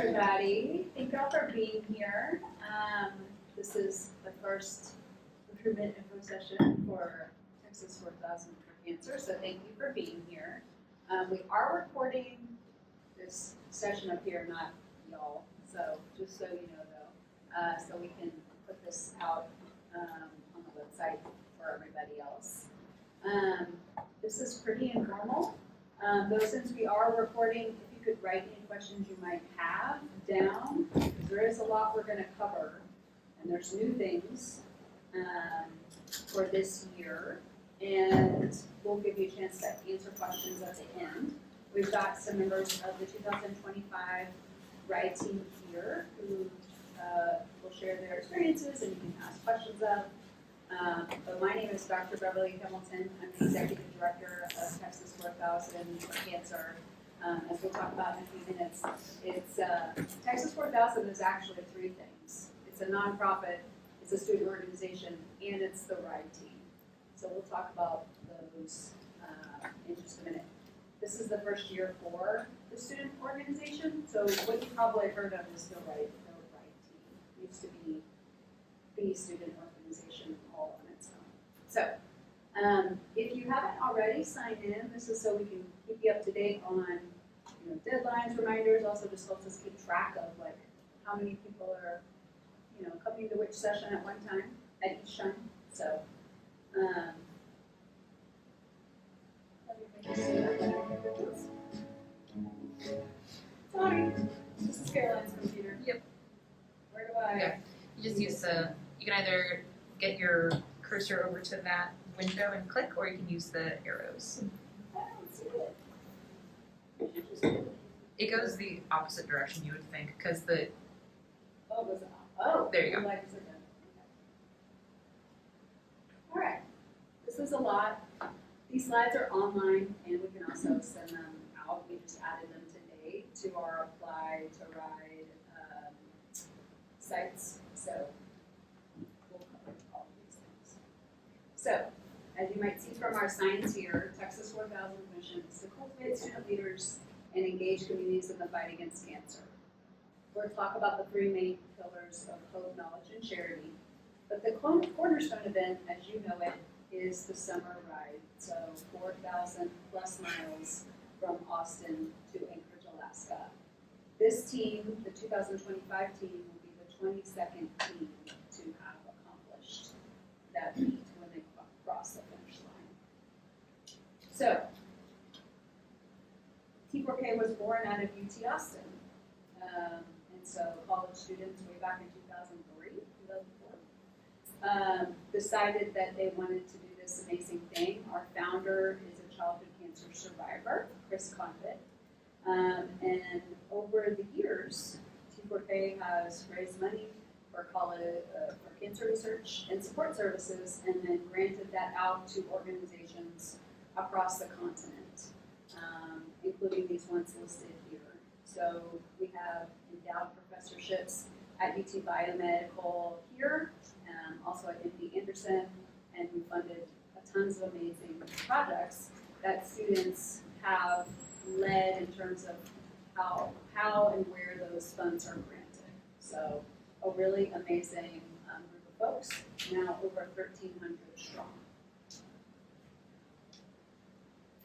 everybody. Thank y'all for being here. This is the first recruitment info session for Texas 4000 for Cancer, so thank you for being here. We are recording this session up here, not y'all, so just so you know though, so we can put this out on the website for everybody else. This is pretty informal, though since we are recording, if you could write any questions you might have down, because there is a lot we're going to cover, and there's new things for this year, and we'll give you a chance to answer questions at the end. We've got some members of the 2025 RIDE team here who will share their experiences and you can ask questions of. But my name is Dr. Beverly Hamilton. I'm the Executive Director of Texas 4000 for Cancer. As we'll talk about in a few minutes, it's Texas 4000 is actually three things. It's a nonprofit, it's a student organization, and it's the RIDE team. So we'll talk about those in just a minute. This is the first year for the student organization, so what you probably heard of is the RIDE team. It used to be the student organization all on its own. So if you haven't already signed in, this is so we can keep you up to date on deadlines, reminders. Also just helps us keep track of like how many people are coming to which session at one time, at each time. So sorry, this is Caroline's computer. Yep. Where do I? Yeah. You just use you can either get your cursor over to that window and click, or you can use the arrows. I don't see it. It goes the opposite direction, you would think, because the. Oh, was it? Oh, there you go. Okay. All right. This is a lot. These slides are online, and we can also send them out. We just added them today to our Apply to Ride sites. So we'll cover all of these things. So, as you might see from our signs here, Texas 4000 mission is to cultivate student leaders and engage communities in the fight against cancer. We're going to talk about the three main pillars of hope, knowledge, and charity. But the cornerstone event, as you know it, is the summer ride. So 4,000 plus miles from Austin to Anchorage, Alaska. This team, the 2025 team, will be the 22nd team to have accomplished that feat when they cross the finish line. So, T4K was born out of UT Austin. And so college students way back in 2003, 2004, decided that they wanted to do this amazing thing. Our founder is a childhood cancer survivor, Chris Convitt. And over the years, T4K has raised money for cancer research and support services, and then granted that out to organizations across the continent, including these ones listed here. So we have endowed professorships at UT Biomedical here, also at MD Anderson, and we funded tons of amazing projects that students have led in terms of how and where those funds are granted. So a really amazing group of folks, now over 1,300 strong.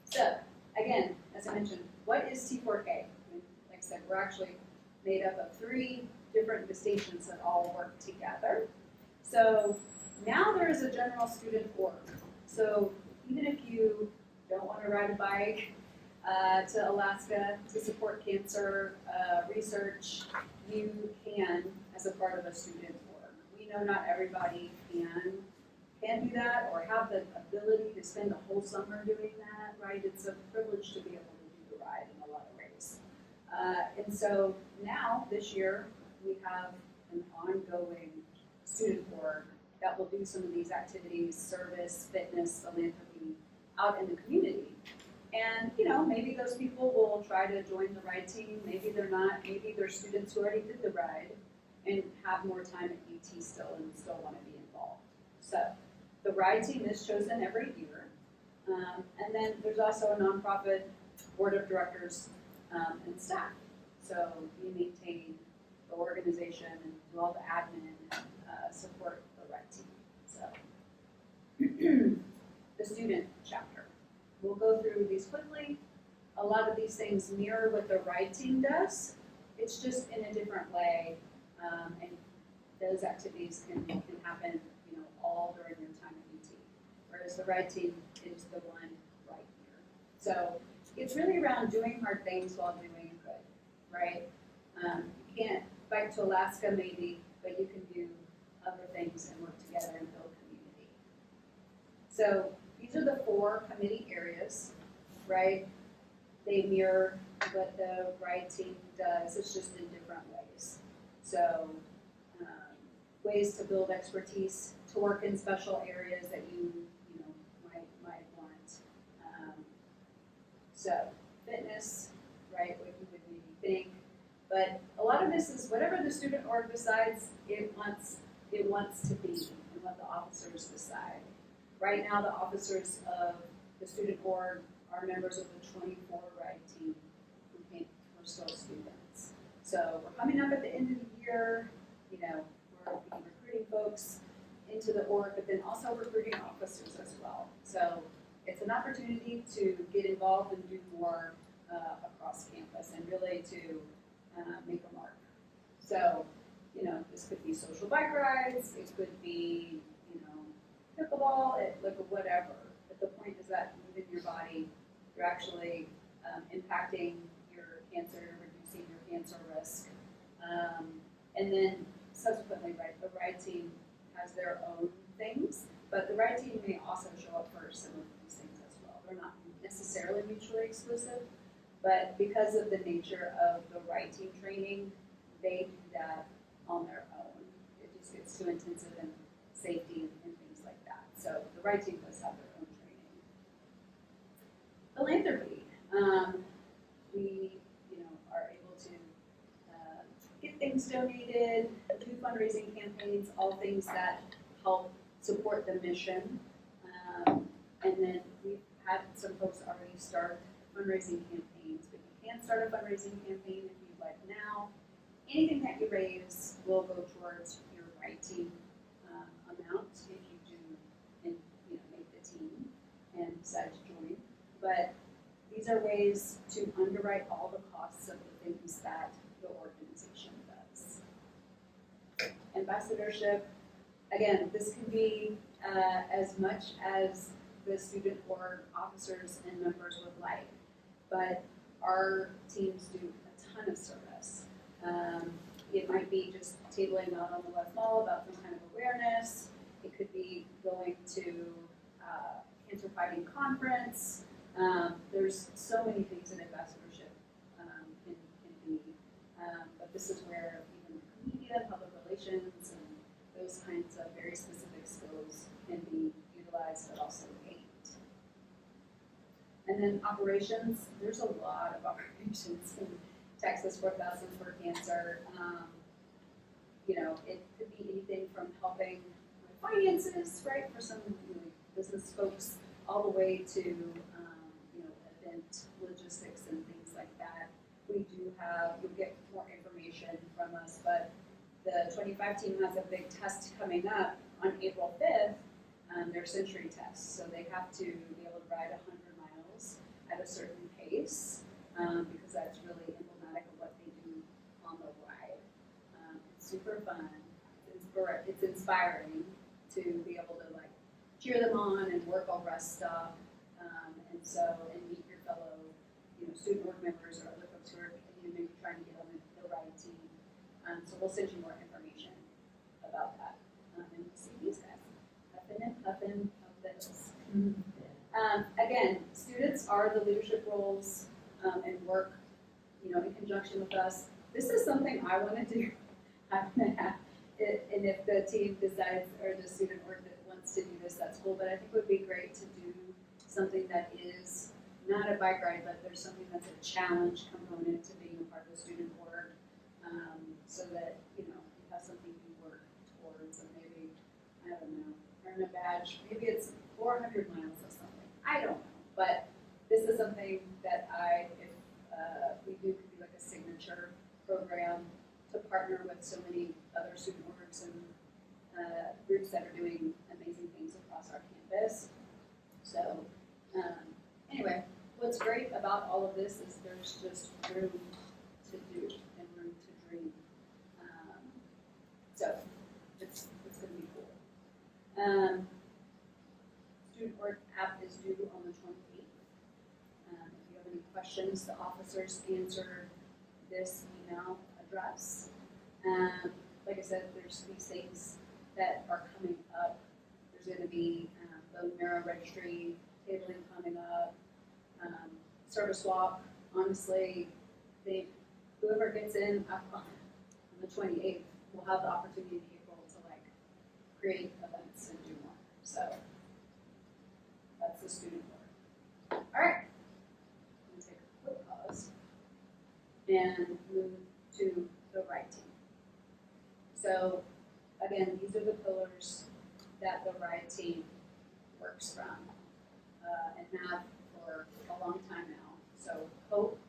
So again, as I mentioned, what is T4K? Like I said, we're actually made up of three different distinctions that all work together. So now there is a general student org. So even if you don't want to ride a bike to Alaska to support cancer research, you can as a part of a student org. We know not everybody can do that or have the ability to spend the whole summer doing that, right? It's a privilege to be able to do the ride in a lot of ways. And so now, this year, we have an ongoing student org that will do some of these activities, service, fitness, philanthropy, out in the community. And, maybe those people will try to join the RIDE team, maybe they're not, maybe they're students who already did the RIDE and have more time at UT still and still want to be involved. So, the RIDE team is chosen every year. And then there's also a nonprofit board of directors and staff. So we maintain organization and do all the admin and support the red team. So the student chapter. We'll go through these quickly. A lot of these things mirror what the ride team does. It's just in a different way, and those activities can happen, all during your time at UT. Whereas the ride team is the one right here. So it's really around doing hard things while doing good, right? You can't bike to Alaska maybe, but you can do other things and work together and build community. So these are the 4 committee areas, right? They mirror what the ride team does, it's just in different ways. So ways to build expertise, to work in special areas that you might want. So fitness, right, what you would maybe think. But a lot of this is whatever the student org decides it wants to be and what the officers decide. Right now, the officers of the student org are members of the 24 ride team who were still students. So we're coming up at the end of the year, we're recruiting folks into the org, but then also recruiting officers as well. So it's an opportunity to get involved and do more across campus and really to make a mark. So, this could be social bike rides, it could be, pickleball, whatever. But the point is that moving your body, you're actually impacting your cancer, reducing your cancer risk. And then subsequently, right, the ride team has their own things, but the ride team may also show up for some of these things as well. They're not necessarily mutually exclusive, but because of the nature of the ride team training, they do that on their own. It just gets too intensive in safety and things like that. So the ride team does have their own training. Philanthropy. We, are able to get things donated, do fundraising campaigns, all things that help support the mission. And then we've had some folks already start fundraising campaigns, but you can start a fundraising campaign if you'd like now. Anything that you raise will go towards your ride team amount if you do and make the team and decide to join. But these are ways to underwrite all the costs of the things that the organization does. Ambassadorship, again, this can be as much as the student org officers and members would like, but our teams do a ton of service. It might be just tabling out on the West Mall about some kind of awareness. It could be going to cancer fighting conference. There's so many things in ambassadorship can be, but this is where even media, public relations, and those kinds of very specific skills can be utilized, but also gained. And then operations, there's a lot of operations in Texas 4000 for Cancer. It could be anything from helping with finances, right, for some business folks, all the way to event logistics and things like that. We do have, you'll get more information from us, but the 25 team has a big test coming up on April 5th, their century test. So they have to be able to ride 100 miles at a certain pace, because that's really emblematic of what they do on the ride. It's super fun. It's inspiring to be able to cheer them on and work all rest stop, and meet your fellow student work members or other folks who are maybe trying to get on the ride team. So we'll send you more information about that. And we'll see these guys huffing and puffing of this. Again, students are the leadership roles and work, in conjunction with us. This is something I want to do. And if the team decides, or the student work that wants to do this, that's cool. But I think it would be great to do something that is not a bike ride, but there's something that's a challenge component to being a part of the student work, so that you have something you work towards, and maybe, I don't know, earn a badge. Maybe it's 400 miles or something. I don't know, but this is something that if we do, could be like a signature program to to partner with so many other student orgs and groups that are doing amazing things across our campus. So anyway, what's great about all of this is there's just room to do and room to dream. So it's going to be cool. Student org app is due on the 28th. If you have any questions, the officers answer this email address. Like I said, there's these things that are coming up. There's going to be the Mira registry tabling coming up, service walk. Honestly, whoever gets in on the 28th will have the opportunity in April to create events and do more. So that's the student work. All right, I'm going to take a quick pause and move to the writing. So again, these are the pillars that the RIDE team works from and have for a long time now. So hope,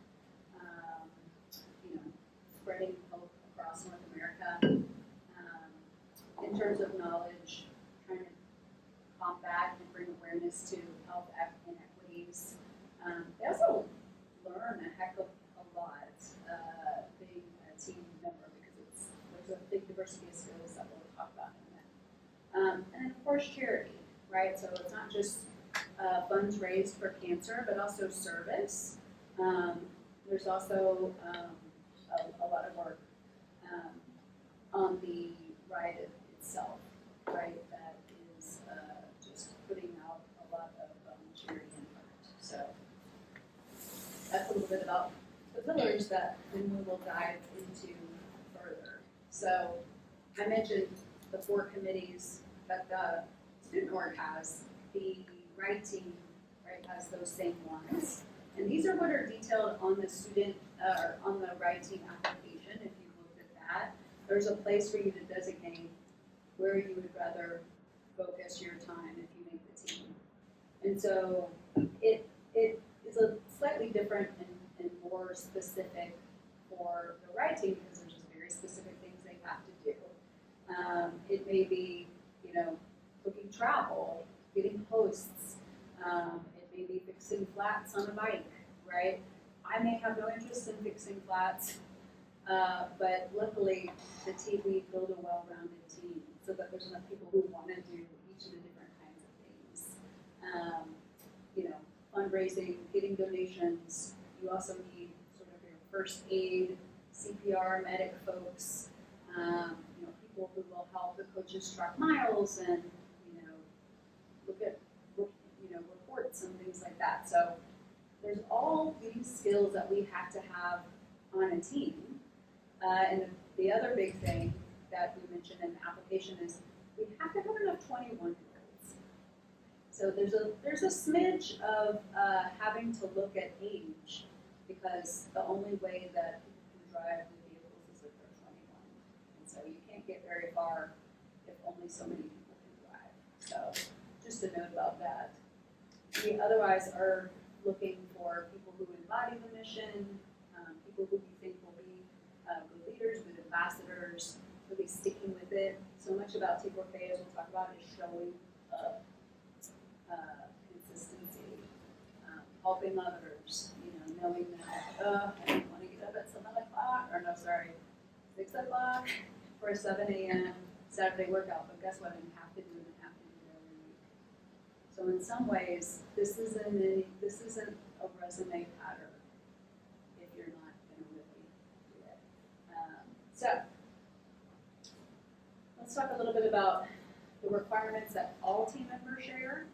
spreading hope across North America. In terms of knowledge, trying to combat and bring awareness to health inequities. They also learn a heck of a lot being a team member because there's a big diversity of skills that we'll talk about in a minute. And then of course charity, right? So it's not just funds raised for cancer, but also service. There's also a lot of work on the RIDE itself, right? That is just putting out a lot of charity and art. So that's a little bit about the pillars that then we will dive into further. So I mentioned the 4 committees that the student org has. The RIDE team, right, has those same ones. And these are what are detailed on the student, on the RIDE team application, if you looked at that. There's a place for you to designate where you would rather focus your time if you make the team. And so it is a slightly different and more specific for the RIDE team because there's just very specific things they have to do. It may be, booking travel, getting hosts. It may be fixing flats on a bike, right? I may have no interest in fixing flats, but luckily we build a well-rounded team so that there's enough people who want to do each of the different kinds of things. Fundraising, getting donations. You also need sort of your first aid, CPR, medic folks, people who will help the coaches track miles and, look at, reports and things like that. So there's all these skills that we have to have on a team. And the other big thing that we mentioned in the application is we have to have enough 21-year-olds. So there's a smidge of having to look at age because the only way that people can drive the vehicles is if they're 21. And so you can't get very far if only so many people can drive. So just a note about that. We otherwise are looking for people who embody the mission, people who we think will be good leaders, good ambassadors, really sticking with it. So much about T4K, as we'll talk about, is showing up, consistency, helping others, knowing that, I don't want to get up at 7 o'clock, or no, sorry, 6 o'clock for a 7 a.m. Saturday workout, but guess what, I have to do it and have to do it every week. So in some ways, this isn't a resume pattern if you're not going to really do it. So let's talk a little bit about the requirements that all team members share.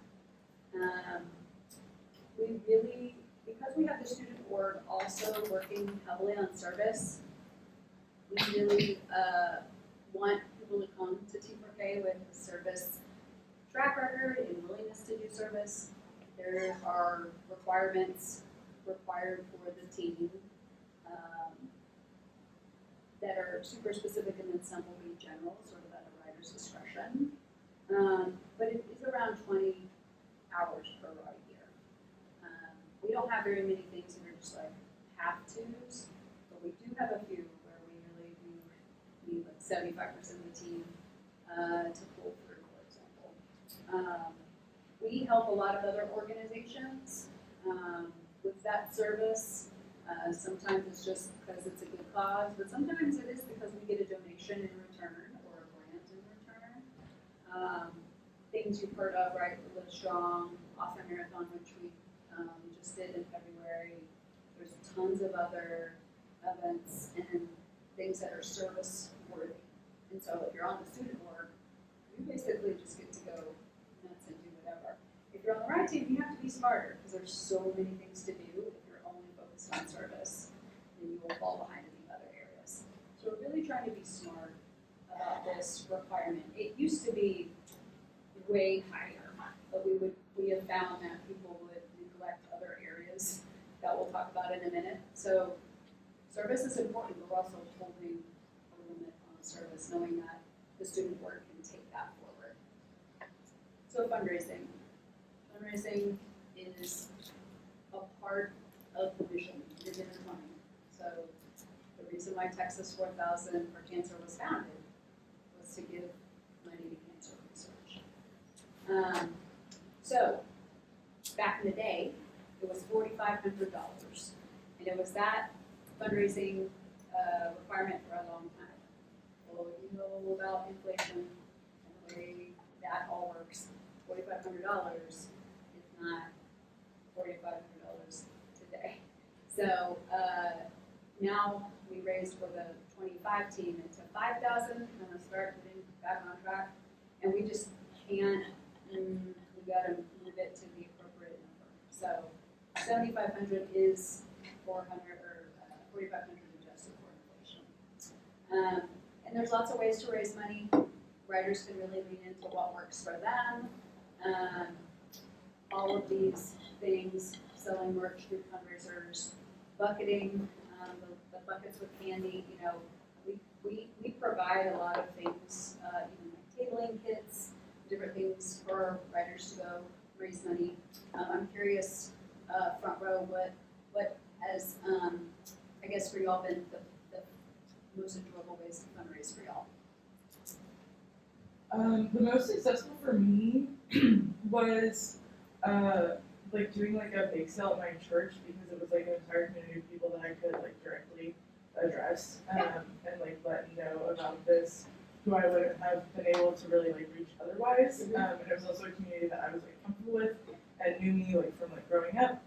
Because we have the student org also working heavily on service, we really want people to come to T4K with a service track record and willingness to do service. There are requirements required for the team that are super specific, and then some will be general, sort of at a writer's discretion. But it is around 20 hours per ride year. We don't have very many things that are just like have-tos, but we do have a few where we really do 75% of the team to pull through, for example. We help a lot of other organizations with that service. Sometimes it's just because it's a good cause, but sometimes it is because we get a donation in return or a grant in return. Things you've heard of, right? The Live Strong, Off a Marathon, which we just did in February. There's tons of other events and things that are service worthy. And so if you're on the student org, you basically just get to go nuts and do whatever. If you're on the right team, you have to be smarter because there's so many things to do. If you're only focused on service, then you will fall behind in the other areas. So we're really trying to be smart about this requirement. It used to be way higher, but we have found that people would neglect other areas that we'll talk about in a minute. So service is important, but we're also holding a limit on service, knowing that the student board can take that forward. So fundraising. Fundraising is a part of the mission. You're given money. So the reason why Texas 4000 for Cancer was founded was to give money to cancer research. So back in the day, it was $4,500, and it was that fundraising requirement for a long time. Well, you know about inflation and the way that all works. $4,500 is not $4,500 today. So now we raised for the 25 team into 5,000. I'm gonna start getting back on track, and we just can't. We gotta move it to the appropriate number. So 7,500 is 400 or 4,500 adjusted for inflation. And there's lots of ways to raise money. Writers can really lean into what works for them. All of these things, selling merch through fundraisers, bucketing, the buckets with candy, you know, we provide a lot of things, even like tabling kits, different things for writers to go raise money. I'm curious, front row, what has, I guess for y'all been the most enjoyable ways to fundraise for y'all? The most successful for me was like doing like a bake sale at my church because it was like an entire community of people that I could like directly address and like let know about this who I wouldn't have been able to really like reach otherwise. And it was also a community that I was like comfortable with and knew me like from like growing up.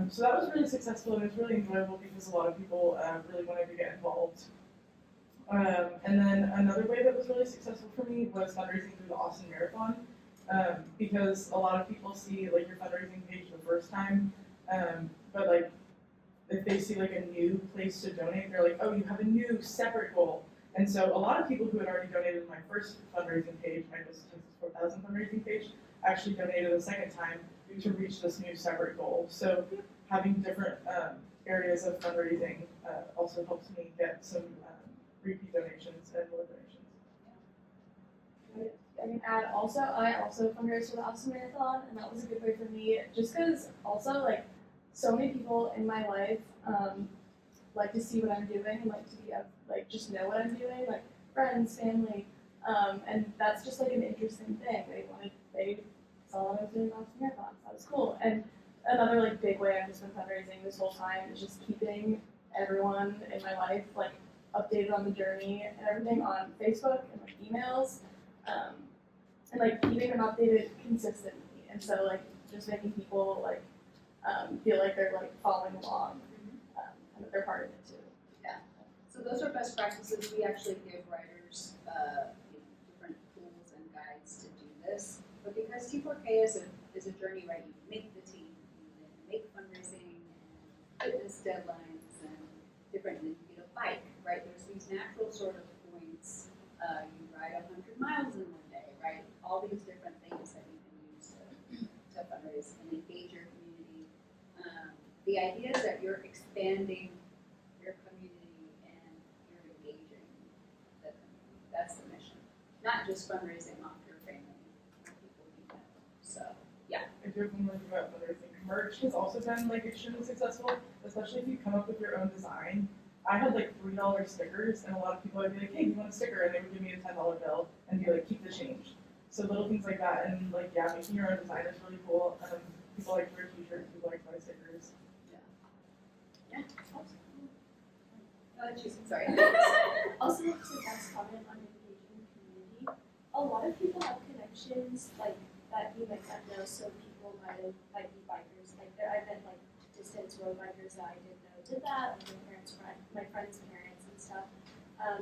So that was really successful and it was really enjoyable because a lot of people really wanted to get involved. And then another way that was really successful for me was fundraising through the Austin Marathon, because a lot of people see like your fundraising page the first time, but like if they see like a new place to donate, they're like, oh, you have a new separate goal. And so a lot of people who had already donated to my first fundraising page, my Texas 4000 fundraising page, actually donated a second time to reach this new separate goal. So having different areas of fundraising also helps me get some repeat donations and more donations. I mean, I also fundraised for the Austin Marathon, and that was a good way for me, just because also, like, so many people in my life like to see what I'm doing and like to be, like, just know what I'm doing, like, friends, family, and that's just, like, an interesting thing. They saw what I was doing in the Austin Marathon, so that was cool. And another, like, big way I've just been fundraising this whole time is just keeping everyone in my life, like, updated on the journey and everything on Facebook and like emails, and like keeping them updated consistently. And so like just making people like feel like they're like following along and that they're part of it too. Yeah. So those are best practices. We actually give writers different tools and guides to do this. But because T4K is a journey, right? You make the team, you make fundraising and fitness deadlines and different. And you get a bike. Right, there's these natural sort of points. You ride 100 miles in one day, right? All these different things that you can use to fundraise and engage your community. The idea is that you're expanding your community and you're engaging the community. That's the mission. Not just fundraising off your family or people you know. So, yeah. I do have one more thing about fundraising. Merch has also been like extremely successful, especially if you come up with your own design. I had like $3 stickers, and a lot of people would be like, hey, do you want a sticker? And they would give me a $10 bill and be like, keep the change. So little things like that, and like, yeah, making your own design is really cool. People like to wear t-shirts, people like to buy stickers. Sorry. Also, to Jeff's comment on engaging community, a lot of people have connections like that you might not know. So people might be bikers. Like I've met like distance road bikers that I didn't know did that. Like my friends' parents and stuff.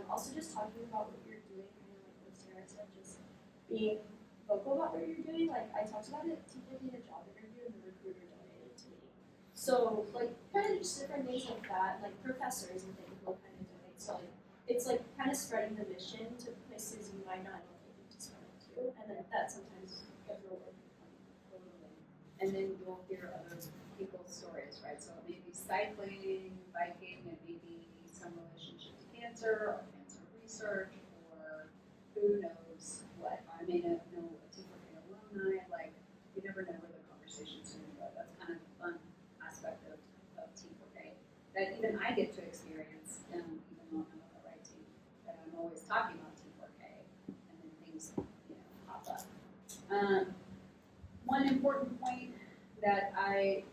Also, just talking about what you're doing, kind of like what Sarah said, just being vocal about what you're doing. Like I talked about it, teaching me a job interview, and the recruiter donated to me. So like kind of just different things like that, like professors and things will kind of donate. So like it's like kind of spreading the mission to places you might not know if you to spread it to, and then that sometimes gets rewarded. Totally. And then you'll hear other people's stories, right? So it may be cycling, biking, it may be some relationship to cancer or cancer research, or who knows what. I may not know a T4K alumni, like you never know where the conversation's going to go. That's kind of the fun aspect of T4K that even I get to experience, even though I'm not on the right team, that I'm always talking about T4K, and then things, pop up. One important point that I've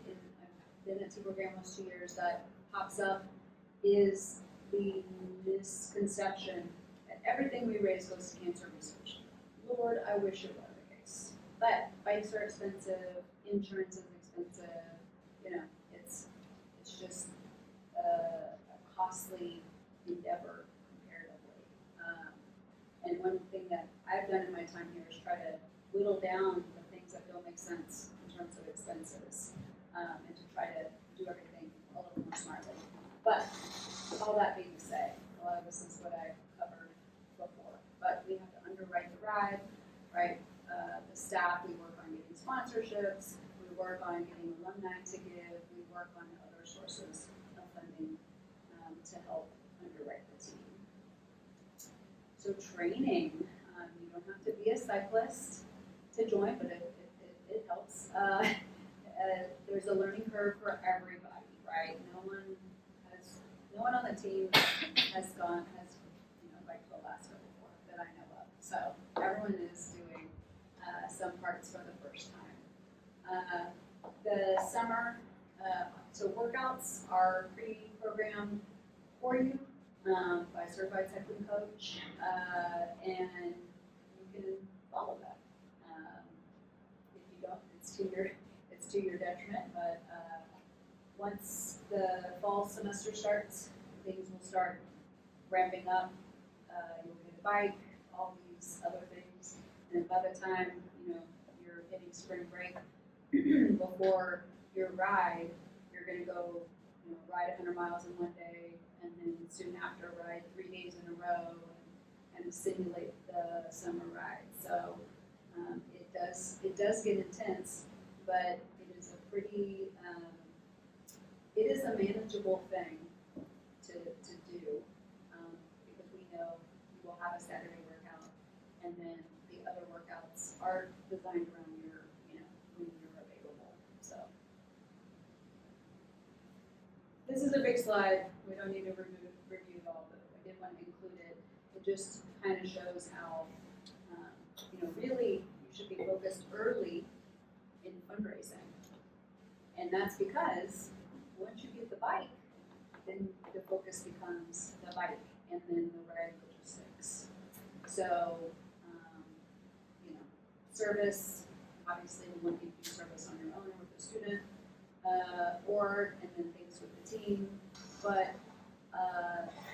been at T4K almost 2 years that pops up is the misconception that everything we raise goes to cancer research. Lord, I wish it were the case. But bikes are expensive, insurance is expensive, it's just a costly endeavor comparatively. And one thing that I've done in my time here is try to whittle down the things that don't make sense in terms of expenses, and to try to do everything a little more smartly. But all that being said, a lot of this is what I've covered before. But we have to underwrite the ride, right? The staff, we work on getting sponsorships, we work on getting alumni to give, we work on other sources of funding to help underwrite the team. So training, you don't have to be a cyclist to join, but it helps. There's a learning curve for everybody, right? No one on the team has biked to Alaska before that I know of. So everyone is doing some parts for the first time. The summer, so workouts are pre-programmed for you by a certified cycling coach, and you can follow that. If you don't, it's to your detriment. But once the fall semester starts, things will start ramping up. You'll get a bike, all these other things, and by the time you're hitting spring break, before your ride, you're going to go ride 100 miles in one day, and then soon after ride 3 days in a row and simulate the summer ride. So it does get intense, but it is it is a manageable thing to do, because we know you will have a Saturday workout, and then the other workouts are designed around your when you're available. So this is a big slide. We don't need to review it all, but I did want to include it. It just kind of shows how, really you should be focused early in fundraising. And that's because once you get the bike, then the focus becomes the bike and then the ride logistics. So, service, obviously we want you to do service on your own or with a student, and then things with the team. But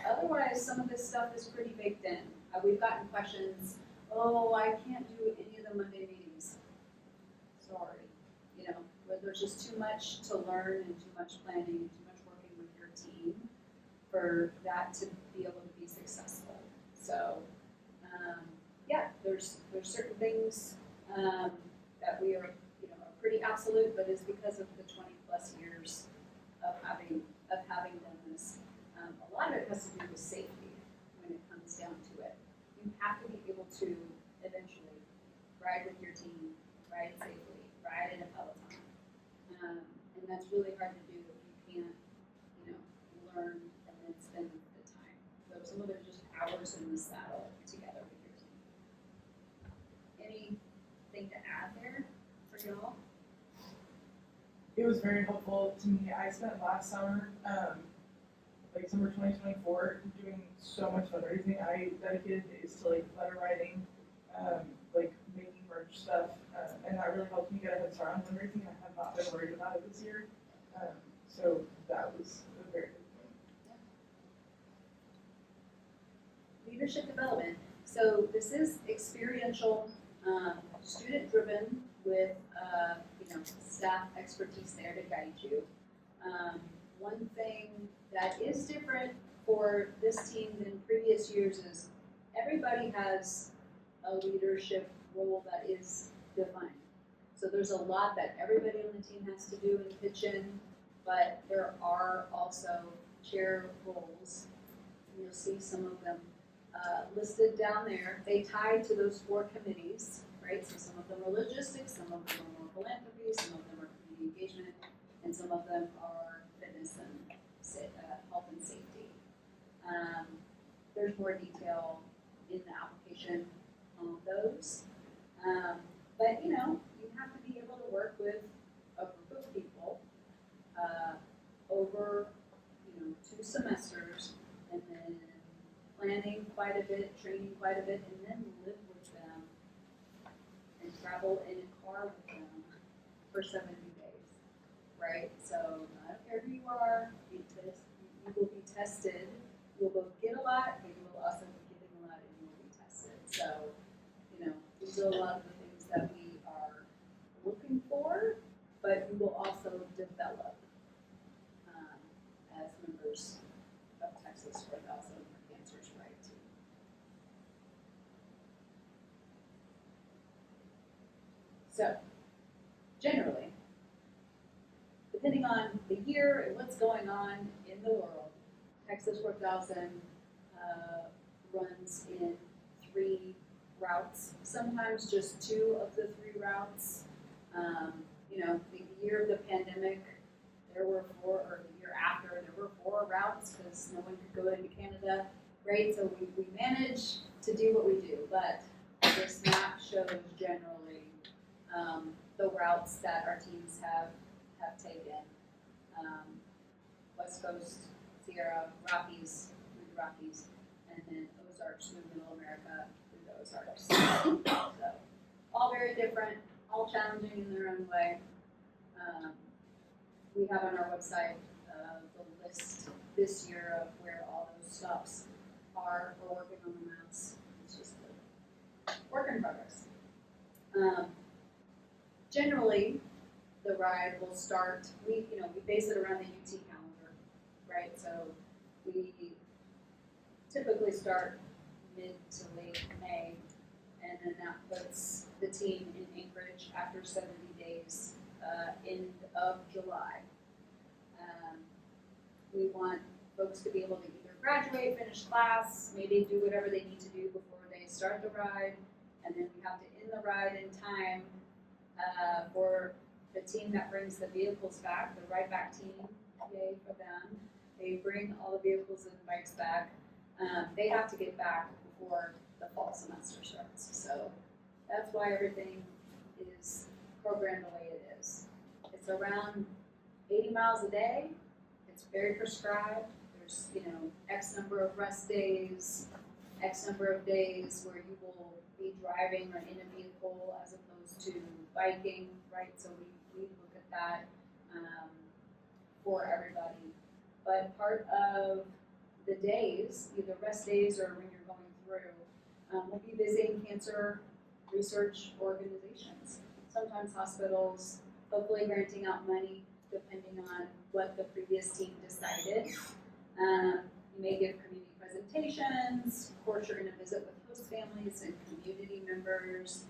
otherwise, some of this stuff is pretty baked in. We've gotten questions, oh, I can't do any of the Monday meetings. Sorry. Where there's just too much to learn and too much planning and too much working with your team for that to be able to be successful. So, there's certain things that we are pretty absolute, but it's because of the 20 plus years of having done this. A lot of it has to do with safety when it comes down to it. You have to be able to eventually ride with your team, ride safely, ride in a peloton. And that's really hard to do if you can't, learn and then spend horse in the saddle together with your team. Anything to add there for y'all? It was very helpful to me. I spent last summer, like summer 2024, doing so much fundraising. I dedicated days to like letter writing, like making merch stuff, and that really helped me get a head start on fundraising. I have not been worried about it this year, so that was a very good thing. Leadership development. So this is experiential, student-driven with, staff expertise there to guide you. One thing that is different for this team than previous years is everybody has a leadership role that is defined. So there's a lot that everybody on the team has to do and pitch in, but there are also chair roles. You'll see some of them listed down there. They tie to those 4 committees, right? So some of them are logistics, some of them are more philanthropy, some of them are community engagement, and some of them are fitness and health and safety. There's more detail in the application on those. But you have to be able to work with a group of people over 2 semesters, and then planning quite a bit, training quite a bit, and then live with them and travel in a car with them for 70 days, right? So I don't care who you are, you will be tested. You will both get a lot, but you will also be giving a lot, and you will be tested. So, these are a lot of the things that we are looking for, but you will also develop as members of Texas 4,000 Cancers Right Team. So, generally, depending on the year and what's going on in the world, Texas 4000 runs in 3 routes, sometimes just 2 of the 3 routes. The year of the pandemic, there were 4, or the year after, there were 4 routes because no one could go into Canada, right? So we managed to do what we do, but this map shows generally the routes that our teams have taken. West Coast, Sierra, Rockies, through the Rockies, and then Ozarks through Middle America, through the Ozarks. So, all very different, all challenging in their own way. We have on our website the list this year of where all those stops are. We're working on the maps. It's just a work in progress. Generally, the ride will start, we base it around the UT calendar, right? So we typically start mid to late May, and then that puts the team in Anchorage after 70 days, end of July. We want folks to be able to either graduate, finish class, maybe do whatever they need to do before they start the ride, and then we have to end the ride in time for the team that brings the vehicles back, the ride back team, yay for them. They bring all the vehicles and bikes back. They have to get back before the fall semester starts. So that's why everything is programmed the way it is. It's around 80 miles a day. It's very prescribed. There's, X number of rest days, X number of days where you will be driving or in a vehicle as opposed to biking, right? So we look at that for everybody. But part of the days, either rest days or when you're going through, we'll be visiting cancer research organizations, sometimes hospitals, hopefully granting out money depending on what the previous team decided. You may give community presentations, of course you're going to visit with host families and community members.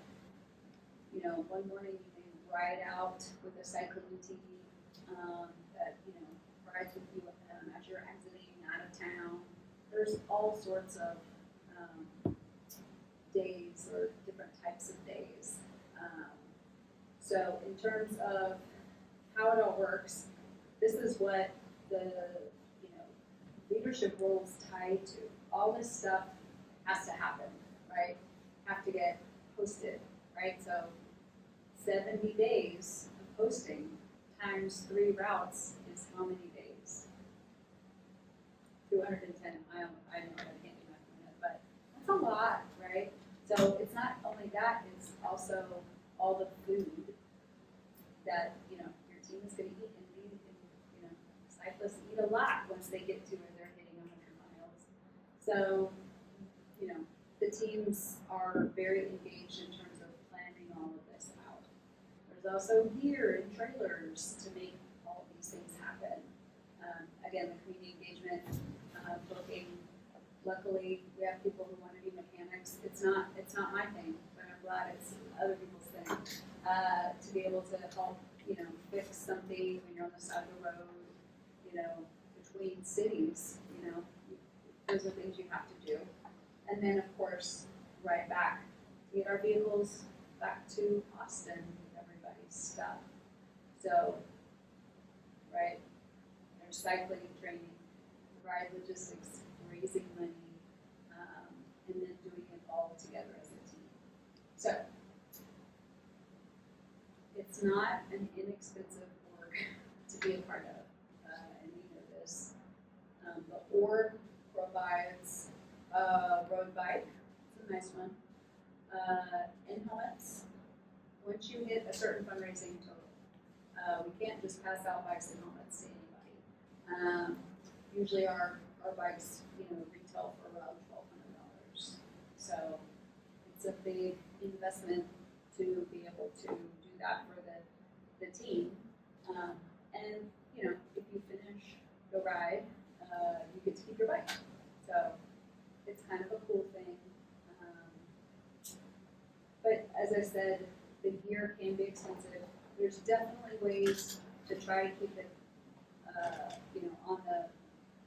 One morning you may ride out with a cycling team that, rides with you as you're exiting out of town. There's all sorts of days or different types of days. So in terms of how it all works, this is what the leadership roles tied to. All this stuff has to happen, right? Have to get posted, right? So 70 days of posting times 3 routes is how many days? 210. I know I can't do that, but that's a lot, right? So it's not only that, it's also all the food that, you know, your team is going to eat, and you know, cyclists eat a lot once they get to where they're hitting 100 miles. So, you know, the teams are very engaged in terms of planning all of this out. There's also gear and trailers to make all of these things happen. Again, the community engagement, booking. Luckily, we have people who want to be mechanics. It's not my thing, but I'm glad it's other people's thing. To be able to help, you know, fix something when you're on the side of the road, you know, between cities, you know, those are things you have to do. And then, of course, right back, to get our vehicles back to Austin with everybody's stuff. So, right, there's cycling training, ride logistics, raising money, and then doing it all together as a team. So, it's not an inexpensive org to be a part of, and you know this. The org provides a road bike, it's a nice one, and helmets. Once you hit a certain fundraising total, we can't just pass out bikes and helmets to anybody. Usually our bikes, you know, retail for around $1,200. So it's a big investment to be able to do that for the team. And, you know, if you finish the ride, you get to keep your bike. So it's kind of a cool thing. But as I said, the gear can be expensive. There's definitely ways to try to keep it, you know, on the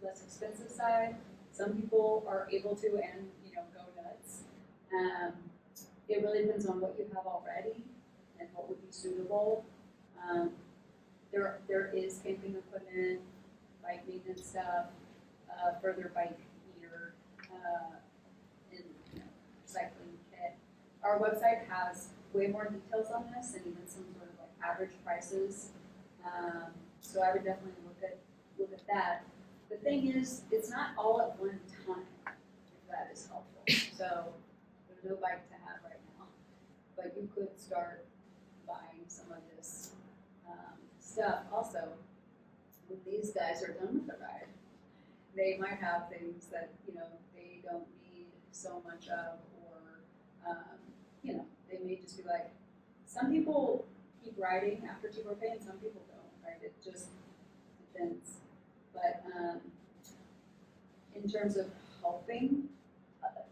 less expensive side. Some people are able to and, you know, go nuts. It really depends on what you have already and what would be suitable. There is camping equipment, bike maintenance stuff, further bike gear, and, you know, cycling kit. Our website has way more details on this and even some sort of like average prices. So I would definitely look at that. The thing is, it's not all at one time, if that is helpful. So there's no bike to have right now, but you could start buying some of this stuff. Also, when these guys are done with the ride, they might have things that, you know, they don't need so much of, or you know, they may just be like, some people keep riding after T4K and some people don't, right? It just depends. But in terms of helping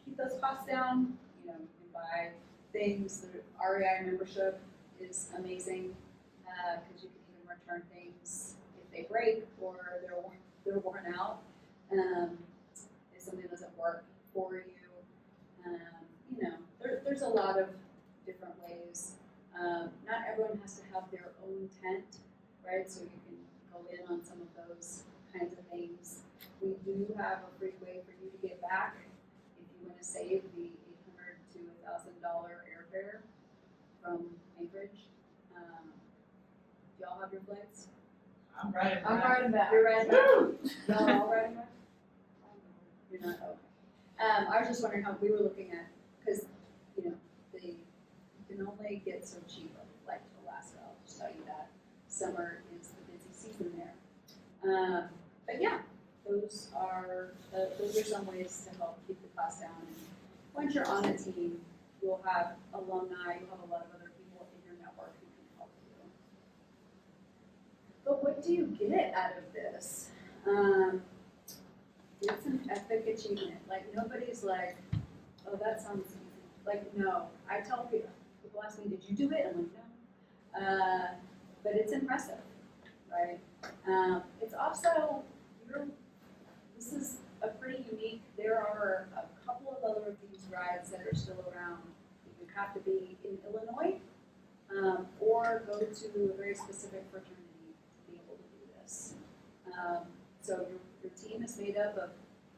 keep those costs down, you know, you can buy things. The REI membership is amazing because you can even return things if they break or they're worn out. If something doesn't work for you, you know, there's a lot of different ways. Not everyone has to have their own tent, right? So you can go in on some of those kinds of things. We do have a free way for you to get back if you want to save the $800 to $1,000 airfare from Anchorage. Do y'all have your flights? I'm riding I'm back. riding back. You're riding back? Y'all all riding back? You're not, okay. I was just wondering how we were looking at, because, you know, you can only get so cheap of a flight to Alaska. I'll just tell you that. Summer is the busy season there. But yeah, those are some ways to help keep the cost down. And once you're on a team, you'll have alumni, you'll have a lot of other people in your network who can help you. But what do you get out of this? It's an epic achievement. Like, nobody's like, oh, that sounds easy. Like, no. I tell people ask me, did you do it? I'm like, no. But it's impressive, right? It's also, this is a pretty unique, there are a couple of other of these rides that are still around. You have to be in Illinois, or go to a very specific fraternity to be able to do this. So your team is made up of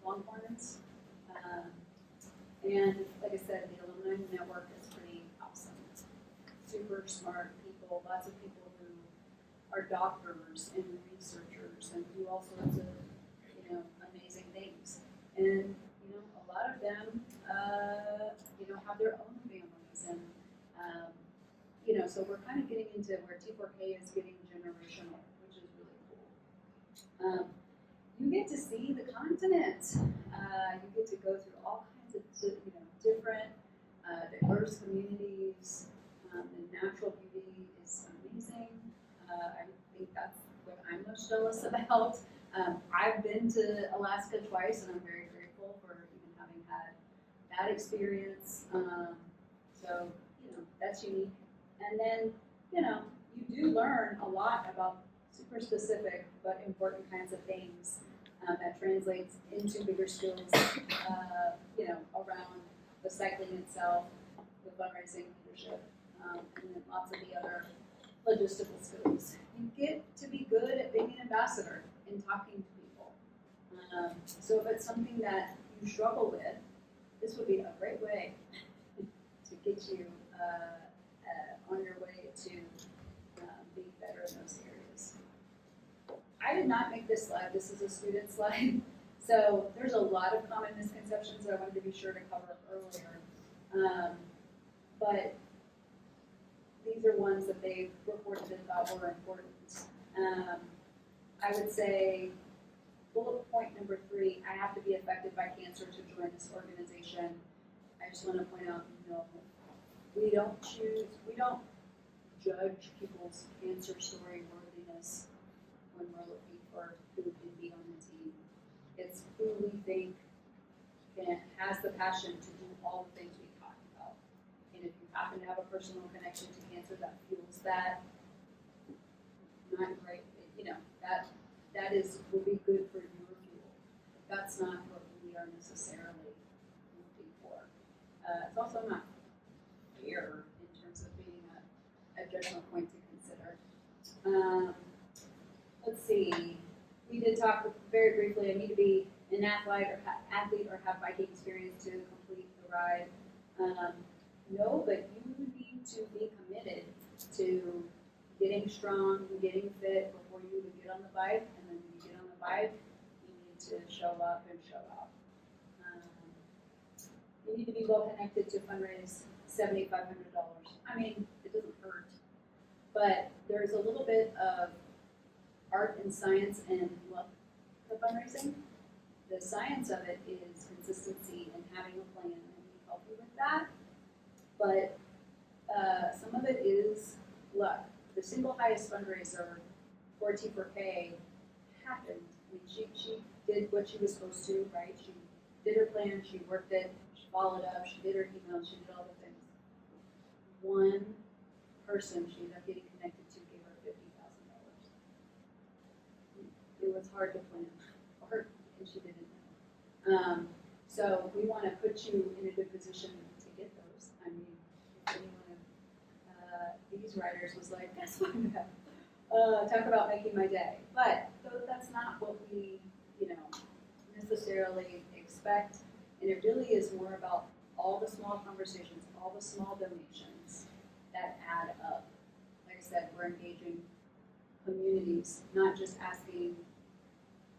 Longhorns, And like I said, the alumni network is pretty awesome. Super smart people, lots of people who are doctors and researchers and do all sorts of, amazing things. And, a lot of them, have their own families and, so we're kind of getting into where T4K is getting generational, which is really cool. You get to see the continent. You get to go through all kinds of, different, diverse communities. The natural beauty is amazing. I think that's what I'm most jealous about. I've been to Alaska twice, and I'm very grateful for even having had that experience. So, that's unique. And then, you do learn a lot about super specific but important kinds of things that translates into bigger skills, around the cycling itself, the fundraising, leadership, and then lots of the other logistical skills. You get to be good at being an ambassador and talking to people. So if it's something that you struggle with, this would be a great way to get you on your way to being better in those areas. I did not make this slide. This is a student slide. So there's a lot of common misconceptions that I wanted to be sure to cover earlier. But these are ones that they've reported that thought were important. I would say bullet point number 3, I have to be affected by cancer to join this organization. I just want to point out, we don't judge people's cancer story worthiness when we're looking for who can be on the team. It's who we think has the passion to do all the things we talked about. And if you happen to have a personal connection to cancer that fuels that, not great, that will be good for your fuel. But that's not what we are necessarily looking for. It's also not fair in terms of being a judgment point to consider. Let's see. We did talk very briefly. I need to be an athlete or have biking experience to complete the ride. No, but you need to be committed to getting strong, getting fit before you even get on the bike, and then when you get on the bike, you need to show up and show out. You need to be well connected to fundraise $7,500. I mean, it doesn't hurt, but there's a little bit of art and science and luck to fundraising. The science of it is consistency and having a plan, and we help you with that. But some of it is luck. The single highest fundraiser for T4K happened. I mean, she did what she was supposed to, right? She did her plan, she worked it, she followed up, she did her email, she did all the things. One person she ended up getting connected to gave her $50,000. It was hard to plan, and she didn't know. So we want to put you in a good position to get those. I mean, if anyone of these writers was like, guess what? Talk about making my day. But that's not what we, necessarily expect. And it really is more about all the small conversations, all the small donations that add up. Like I said, we're engaging communities, not just asking,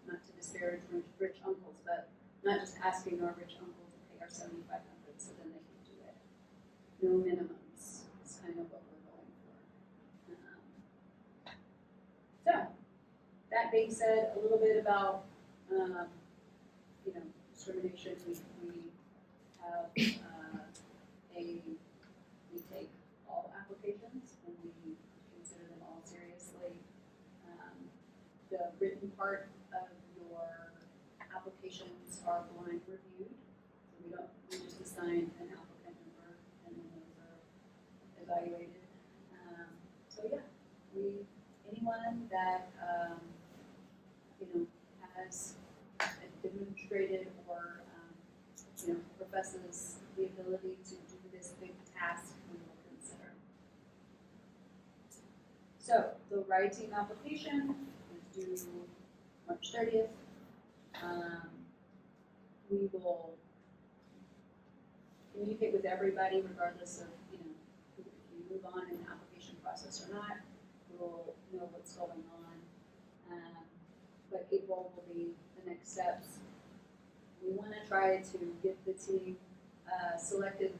not to disparage rich uncles, but not just asking our rich uncle to pay our $7,500 so then they can do it. No minimums is kind of what we're going for. So, that being said, a little bit about discrimination. We have we take all applications and we consider them all seriously. The written part of your applications are blind reviewed, so we just assign an applicant number and then those are evaluated. So yeah, anyone that has demonstrated or professes the ability to do this big task, we will consider. So the RIDE team application is due March 30th. We will communicate with everybody regardless of, you know, if you move on in the application process or not. We'll know what's going on. But April will be the next steps. We want to try to get the team selected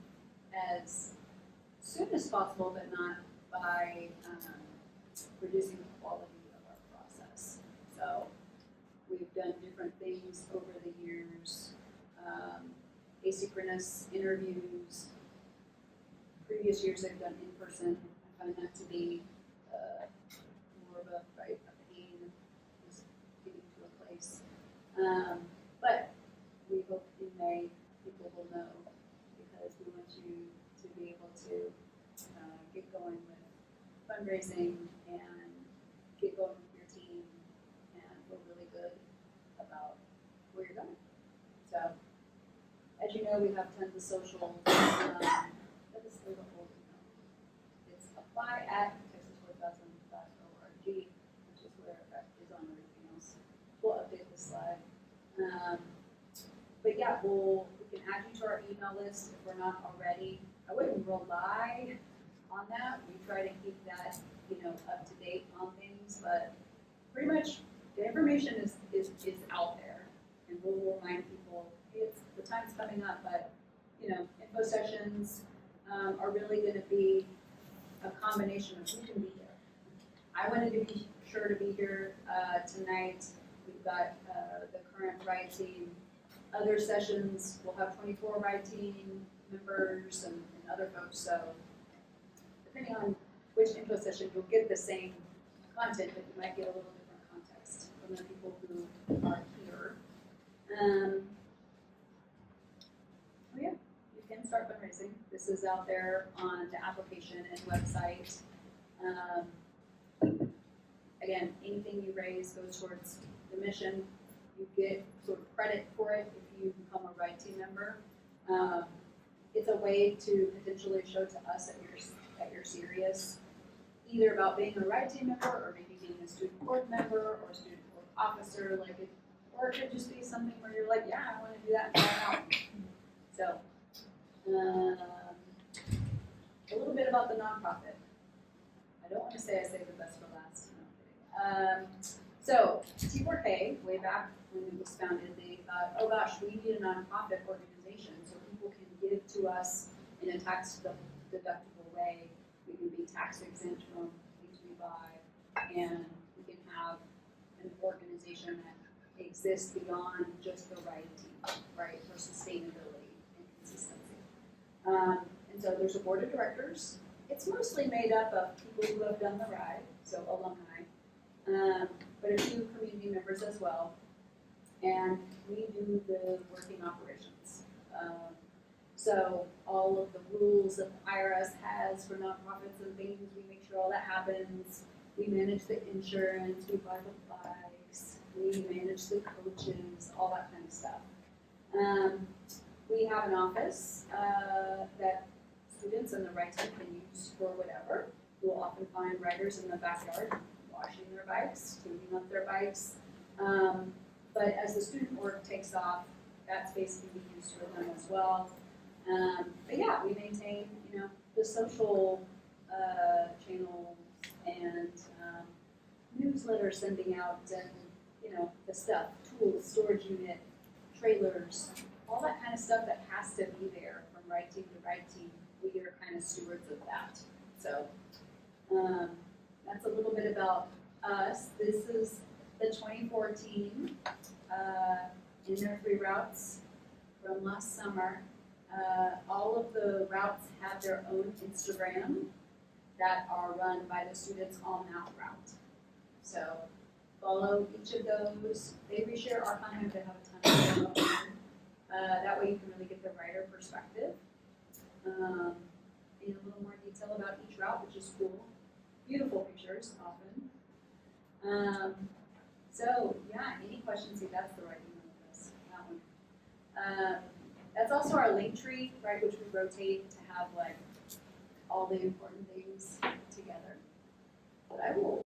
as soon as possible, but not by reducing the quality of our process. So we've done different things over the years, asynchronous interviews. Previous years I've done in person. I find that to be more of a pain, just getting to a place. But we hope in May people will know, because we want you to be able to get going with fundraising and get going with your team and feel really good about where you're going. So, as you know, we have tons of social. That is the whole email. It's apply@texasworkhousing.org, which is where that is on everything else. We'll update the slide. But yeah, we can add you to our email list if we're not already. I wouldn't rely on that. We try to keep that, up to date on things, but pretty much the information is out there, and we'll remind people, hey, the time's coming up, but info sessions are really going to be a combination of who can be here. I wanted to be sure to be here tonight. We've got the current RIDE team. Other sessions, we'll have 24 RIDE team members and other folks, so depending on which info session, you'll get the same content, but you might get a little different context from the people who are here. Oh yeah, you can start fundraising. This is out there on the application and website. Again, anything you raise goes towards the mission. You get sort of credit for it if you become a RIDE team member. It's a way to potentially show to us that you're serious, either about being a RIDE team member, or maybe being a student board member or a student board officer, or it could just be something where you're like, yeah, I want to do that and try it out. So, a little bit about the nonprofit. I don't want to say I saved the best for last. No, I'm kidding. So, T4K, way back when it was founded, they thought, oh gosh, we need a nonprofit organization so people can give to us in a tax deductible way. We can be tax exempt from things we buy, and we can have an organization that exists beyond just the RIDE team, right, for sustainability and consistency. And so there's a board of directors. It's mostly made up of people who have done the RIDE, so alumni, but a few community members as well. And we do the working operations. So all of the rules that the IRS has for nonprofits and things, we make sure all that happens. We manage the insurance, we buy the bikes, we manage the coaches, all that kind of stuff. We have an office that students and the RIDE team can use for whatever. You'll often find riders in the backyard washing their bikes, cleaning up their bikes. But as the student work takes off, that space can be used for them as well. But yeah, we maintain, the social channels and newsletter sending out, and the stuff, tools, storage unit, trailers, all that kind of stuff that has to be there from RIDE team to RIDE team. We are kind of stewards of that. So that's a little bit about us. This is the 2014 in their 3 routes from last summer. All of the routes have their own Instagram that are run by the students on that route. So follow each of those. They reshare our content. They have a ton of stuff. That way you can really get the writer perspective. In a little more detail about each route, which is cool. Beautiful pictures often. So yeah, any questions? See, that's the right email address, that one. That's also our link tree, right, which we rotate to have all the important things together. But I will